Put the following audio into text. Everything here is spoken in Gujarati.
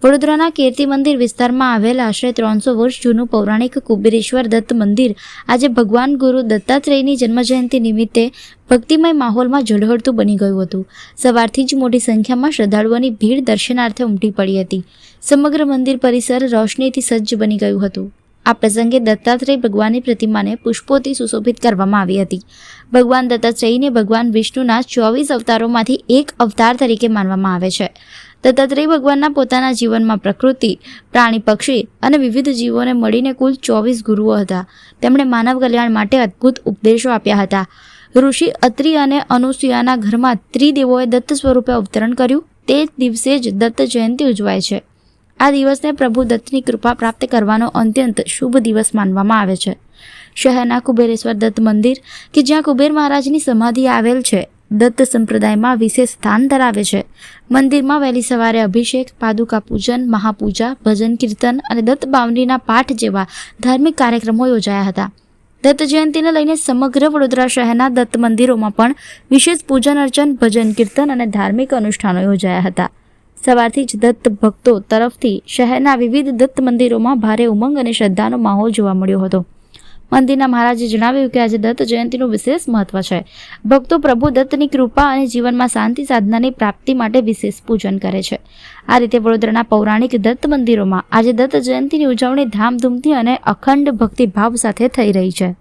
વડોદરાના કીર્તિ મંદિર વિસ્તારમાં આવેલ આશરે 300 વર્ષ જૂનું પૌરાણિક કુબેરેશ્વર દત્ત મંદિર આજે ભગવાન ગુરુ દત્તાત્રેયની જન્મજયંતિ નિમિત્તે ભક્તિમય માહોલમાં ઝળહળતું બની ગયું હતું. સવારથી જ મોટી સંખ્યામાં શ્રદ્ધાળુઓની ભીડ દર્શનાર્થે ઉમટી પડી હતી. સમગ્ર મંદિર પરિસર રોશનીથી સજ્જ બની ગયું હતું. આ પ્રસંગે દત્તાત્રેય ભગવાનની પ્રતિમાને પુષ્પોથી સુશોભિત કરવામાં આવી હતી. ભગવાન દત્તાત્રેયને ભગવાન વિષ્ણુના 24 અવતારોમાંથી એક અવતાર તરીકે માનવામાં આવે છે. દત્તાત્રેય ભગવાનના પોતાના જીવનમાં પ્રકૃતિ, પ્રાણી, પક્ષી અને વિવિધ જીવોને મળીને કુલ 24 ગુરુઓ હતા. તેમણે માનવ કલ્યાણ માટે અદ્ભુત ઉપદેશો આપ્યા હતા. ઋષિ અત્રિ અને અનુસૂયાના ઘરમાં ત્રિદેવોએ દત્ત સ્વરૂપે અવતરણ કર્યું. તે દિવસે જ દત્ત જયંતિ ઉજવાય છે. આ દિવસને પ્રભુ દત્તની કૃપા પ્રાપ્ત કરવાનો અત્યંત શુભ દિવસ માનવામાં આવે છે. શહેરના કુબેરેશ્વર દત્ત મંદિર કે જ્યાં કુબેર મહારાજની સમાધિ આવેલ છે, દત્ત સંપ્રદાયમાં વિશેષ સ્થાન ધરાવે છે. મંદિરમાં વહેલી સવારે અભિષેક, પાદુકા પૂજન, મહાપૂજા, ભજન કીર્તન અને દત્ત બાવનીના પાઠ જેવા ધાર્મિક કાર્યક્રમો યોજાયા હતા. દત્ત જયંતિને લઈને સમગ્ર વડોદરા શહેરના દત્ત મંદિરોમાં પણ વિશેષ પૂજન અર્ચન, ભજન કીર્તન અને ધાર્મિક અનુષ્ઠાનો યોજાયા હતા. સવારથી જ દત્ત ભક્તો તરફથી શહેરના વિવિધ દત્ત મંદિરોમાં ભારે ઉમંગ અને શ્રદ્ધાનો માહોલ જોવા મળ્યો હતો. મંદિરના મહારાજે જણાવ્યું કે આજે દત્ત જયંતિનું વિશેષ મહત્વ છે. ભક્તો પ્રભુ દત્તની કૃપા અને જીવનમાં શાંતિ સાધનાની પ્રાપ્તિ માટે વિશેષ પૂજન કરે છે. આ રીતે વડોદરાના પૌરાણિક દત્ત મંદિરોમાં આજે દત્ત જયંતિની ઉજવણી ધામધૂમથી અને અખંડ ભક્તિભાવ સાથે થઈ રહી છે.